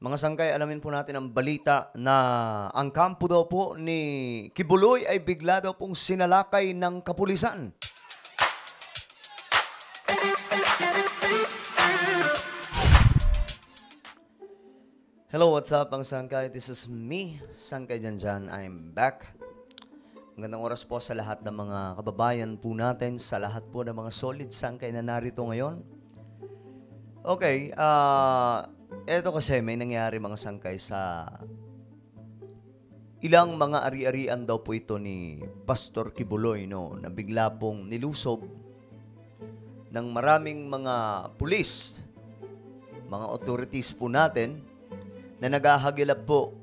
Mga sangkay, alamin po natin ang balita na ang kampo daw po ni Kibuloy ay bigla daw pong sinalakay ng kapulisan. Hello, what's up mga sangkay? This is me, Sangkay Janjan. I'm back. Magandang oras po sa lahat ng mga kababayan po natin, sa lahat po ng mga solid sangkay na narito ngayon. Okay, eto kasi may nangyari mga sangkay sa ilang mga ari-arian daw po ito ni Pastor Kibuloy, no, na bigla pong nilusob ng maraming mga pulis, mga authorities po natin na naghahagilap po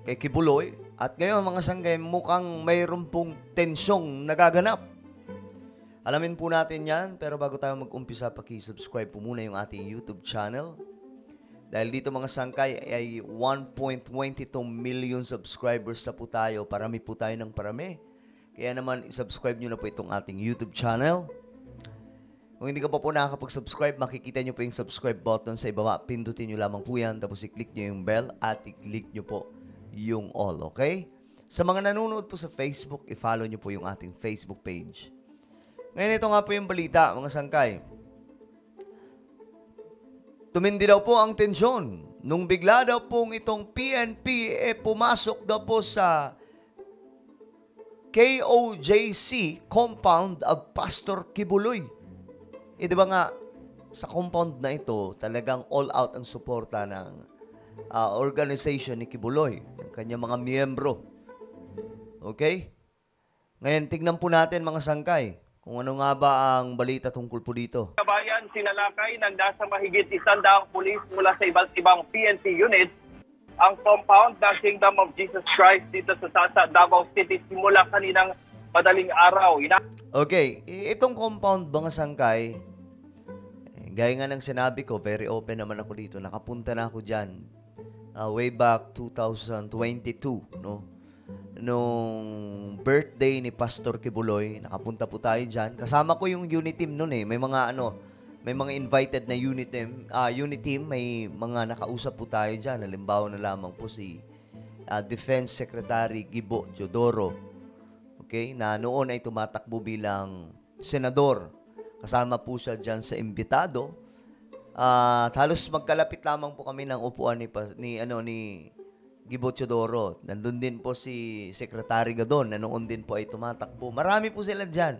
kay Kibuloy. At ngayon mga sangkay, mukhang mayroon pong tensyong nagaganap. Alamin po natin yan, pero bago tayo mag-umpisa, paki-subscribe po muna yung ating YouTube channel. Dahil dito mga sangkay ay 1.22 million subscribers na po tayo. Parami po tayo ng parami. Kaya naman, subscribe nyo na po itong ating YouTube channel. Kung hindi ka pa po nakakapag-subscribe, makikita nyo po yung subscribe button sa ibaba. Pindutin nyo lamang po yan, tapos i-click nyo yung bell at i-click nyo po yung all, okay? Sa mga nanonood po sa Facebook, i-follow nyo po yung ating Facebook page. Ngayon, ito nga po yung balita, mga sangkay. Tumindi daw po ang tensyon nung bigla daw pong itong PNP pumasok daw po sa KOJC compound of Pastor Kibuloy. Di ba nga, sa compound na ito, talagang all out ang suporta ng organization ni Kibuloy, ng kanyang mga miyembro. Okay? Ngayon, tignan po natin mga sangkay kung ano nga ba ang balita tungkol po dito. Kabayan, sinalakay ng nasa mahigit 100 pulis mula sa iba't ibang PNP units ang compound ng Kingdom of Jesus Christ dito sa Sasa, Davao City simula kaninang madaling araw. Okay, itong compound mga sangkay, gaya nga ng sinabi ko, very open naman ako dito. Nakapunta na ako dyan way back 2022, no? Nung birthday ni Pastor Kibuloy, nakapunta po tayo dyan. Kasama ko yung unit team nun eh. May mga invited na unit team, may mga nakausap po tayo dyan. Halimbawa na lamang po si Defense Secretary Gibo Teodoro. Okay? Na noon ay tumatakbo bilang senador. Kasama po siya dyan sa imbitado. Halos magkalapit lamang po kami ng upuan ni Gibo Teodoro. Nandun din po si Secretary Gadon na noon din po ay tumatakbo. Marami po sila dyan.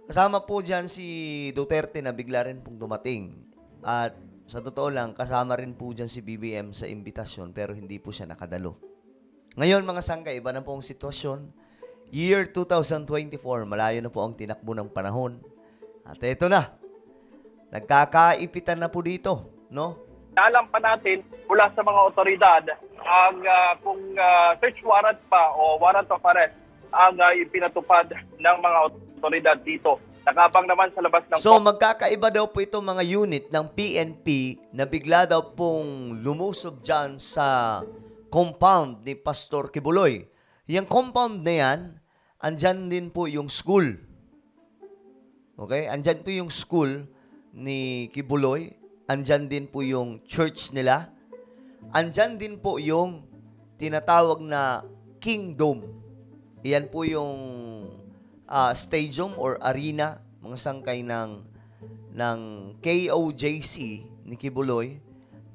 Kasama po dyan si Duterte na bigla rin pong dumating. At sa totoo lang, kasama rin po dyan si BBM sa imbitasyon pero hindi po siya nakadalo. Ngayon mga sangkay, iba na po ang sitwasyon. Year 2024, malayo na po ang tinakbo ng panahon. At ito na, nagkakaipitan na po dito, no? Alam pa natin mula sa mga otoridad ang kung search warrant pa o warrant of arrest ang ipinatupad ng mga otoridad dito. Nakabang naman sa labas ng... So magkakaiba daw po itong mga unit ng PNP na bigla daw pong lumusob dyan sa compound ni Pastor Kibuloy. Yung compound na yan, andyan din po yung school. Okay? Andyan po yung school ni Kibuloy. Andyan din po yung church nila. Andyan din po yung tinatawag na Kingdom. Iyan po yung stadium or arena, mga sangkay ng KOJC ni Kibuloy,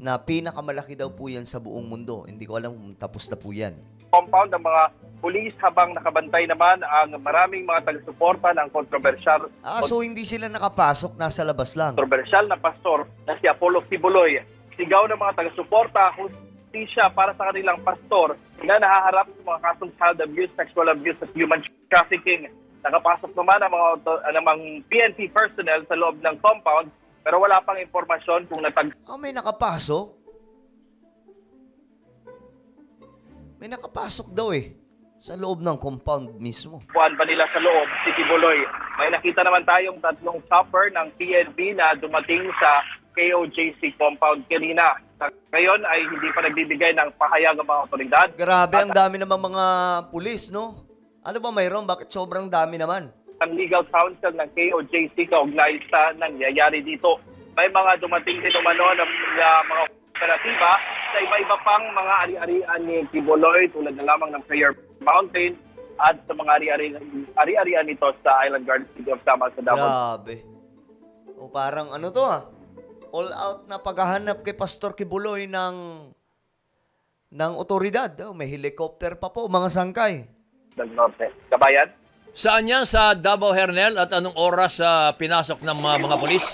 na pinakamalaki daw po yan sa buong mundo. Hindi ko alam kung tapos na po yan. Compound ng mga pulis habang nakabantay naman ang maraming mga taga-suporta ng kontrobersyal. So hindi sila nakapasok, nasa labas lang. Kontrobersyal na pastor na si Apollo Kibuloy. Sigaw ng mga taga-suporta, hustisya para sa kanilang pastor na nahaharap sa mga kasong child abuse, sexual abuse at human trafficking. Nakapasok naman ang mga PNP personnel sa loob ng compound pero wala pang impormasyon kung may nakapasok? May nakapasok daw eh. Sa loob ng compound mismo. Buwan pa nila sa loob, si Kibuloy. May nakita naman tayong 3 chopper ng PNP na dumating sa KOJC compound kanina. Ngayon ay hindi pa nagbibigay ng pahayag ang mga otoridad. Grabe, ang dami naman mga pulis, no? Ano ba mayroon? Bakit sobrang dami naman? Ang legal counsel ng KOJC kaugnay sa nangyayari dito. May mga dumating din umano na mga operatiba sa iba-iba pang mga ari-arian ni Kibuloy tulad na lamang ng Prayer Mountain at sa mga ari-arian nito sa Island Garden City of Samar sa Davao. Grabe. O parang ano to all out na paghahanap kay Pastor Kibuloy ng otoridad. May helicopter pa po, mga sangkay. Del Norte. Kabayan? Saan yan sa Davao, Hernel? At anong oras pinasok ng mga polis?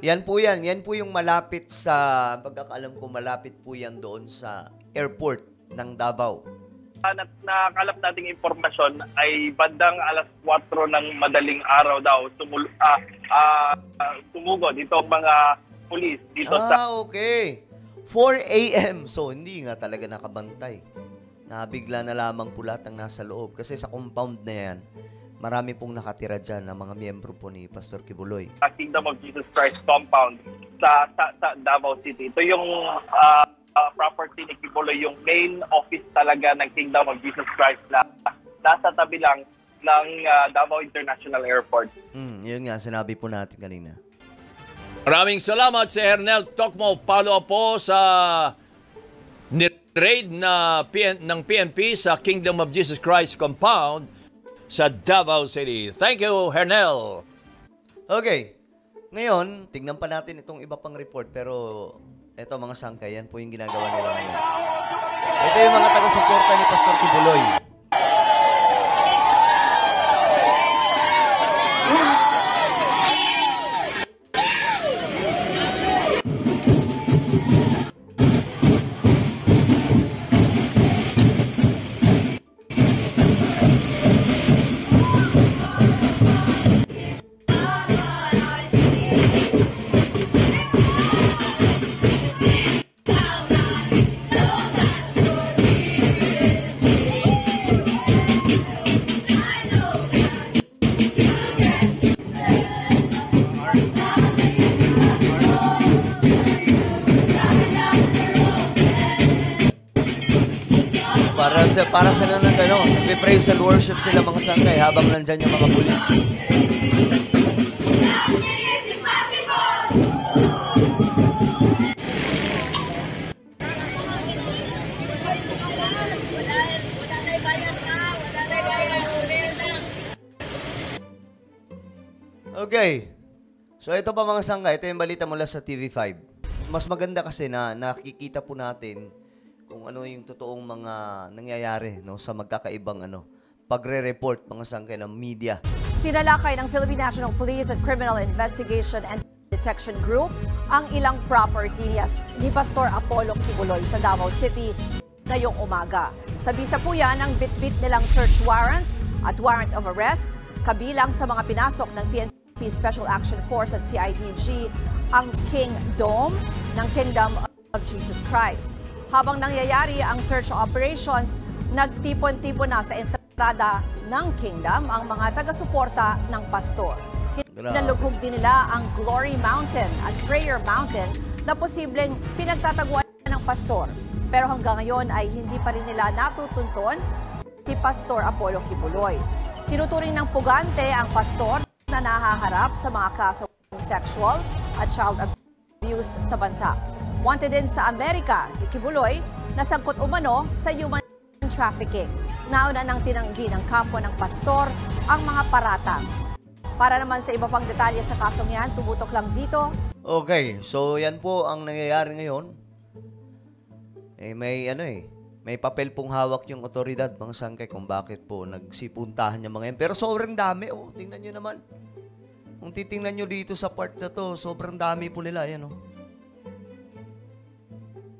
Yan po yan. Yan po yung malapit sa, pagkakaalam ko, malapit po yan doon sa airport ng Davao. Nakalap nating impormasyon ay bandang alas 4 ng madaling araw daw sumugod itong mga pulis dito sa... Okay. 4 a.m. So, hindi nga talaga nakabantay. Nabigla na lamang po lahat ng nasa loob. Kasi sa compound na yan, marami pong nakatira dyan na mga miyembro po ni Pastor Kibuloy. Kingdom of Jesus Christ compound sa Davao City. Ito yung property ni Kibuloy, yung main office talaga ng Kingdom of Jesus Christ na nasa tabi lang ng Davao International Airport. Yun nga, sinabi po natin kanina. Maraming salamat si Hernel Tokmo. Follow up po sa raid ng PNP sa Kingdom of Jesus Christ compound sa Davao City. Thank you, Hernel. Okay. Ngayon, tignan pa natin itong iba pang report, pero ito mga sangkay, yan po yung ginagawa nila ngayon. Ito yung mga taga-suporta ni Pastor Kibuloy. Para sila ng gano'n, nagpe-praise and worship sila mga sangkay habang nandyan yung mga pulis. Okay. So ito pa mga sangkay, ito yung balita mula sa TV5. Mas maganda kasi na nakikita po natin kung ano yung totoong mga nangyayari sa magkakaibang pagre-report mga sangkay ng media. Sinalakay ng Philippine National Police at Criminal Investigation and Detection Group ang ilang property ni Pastor Apollo Kibuloy sa Davao City ngayong umaga. Sa bisa po yan ang bit-bit nilang search warrant at warrant of arrest, kabilang sa mga pinasok ng PNP Special Action Force at CIDG ang King Dome ng Kingdom of Jesus Christ. Habang nangyayari ang search operations, nagtipon-tipon na sa entrada ng Kingdom ang mga taga-suporta ng pastor. Nalughog din nila ang Glory Mountain at Prayer Mountain na posibleng pinagtataguan ng pastor. Pero hanggang ngayon ay hindi pa rin nila natutunton si Pastor Apollo Kibuloy. Tinuturing ng pugante ang pastor na nahaharap sa mga kasong sexual at child abuse sa bansa. Wanted din sa Amerika si Kibuloy na sangkot umano sa human trafficking. Nauna nang tinanggi ng kampo ng pastor ang mga paratang. Para naman sa iba pang detalye sa kasong yan, tumutok lang dito. Okay, so yan po ang nangyayari ngayon. May papel pong hawak yung otoridad mga sangkay kung bakit po nagsipuntahan yung mga yan. Pero sobrang dami, tingnan nyo naman. Kung titingnan nyo dito sa part na to, sobrang dami po nila, yan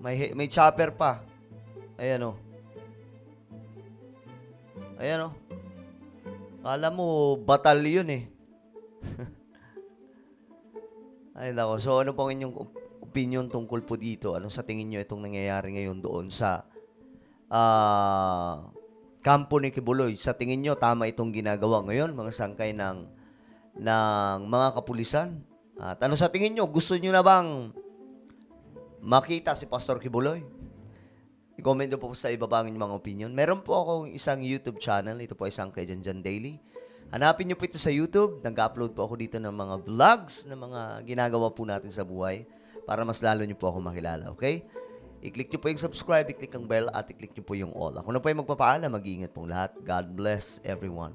May chopper pa. Ayan Ayan Kala mo, batalyon Ay nako. So ano pong inyong opinion tungkol po dito? Ano sa tingin nyo itong nangyayari ngayon doon sa kampo ni Kibuloy? Sa tingin nyo, tama itong ginagawa ngayon, mga sangkay ng mga kapulisan? At ano sa tingin nyo? Gusto nyo na bang makita si Pastor Kibuloy? I-comment nyo po sa ibaba ang inyong mga opinion. Meron po akong isang YouTube channel. Ito po isang kay Janjan Daily. Hanapin nyo po ito sa YouTube. Nag-upload po ako dito ng mga vlogs na mga ginagawa po natin sa buhay. para mas lalo nyo po ako makilala, okay? I-click nyo po yung subscribe, i-click ang bell, at i-click nyo po yung all. Ako na po yung magpapaalam. Mag-iingat pong lahat. God bless everyone.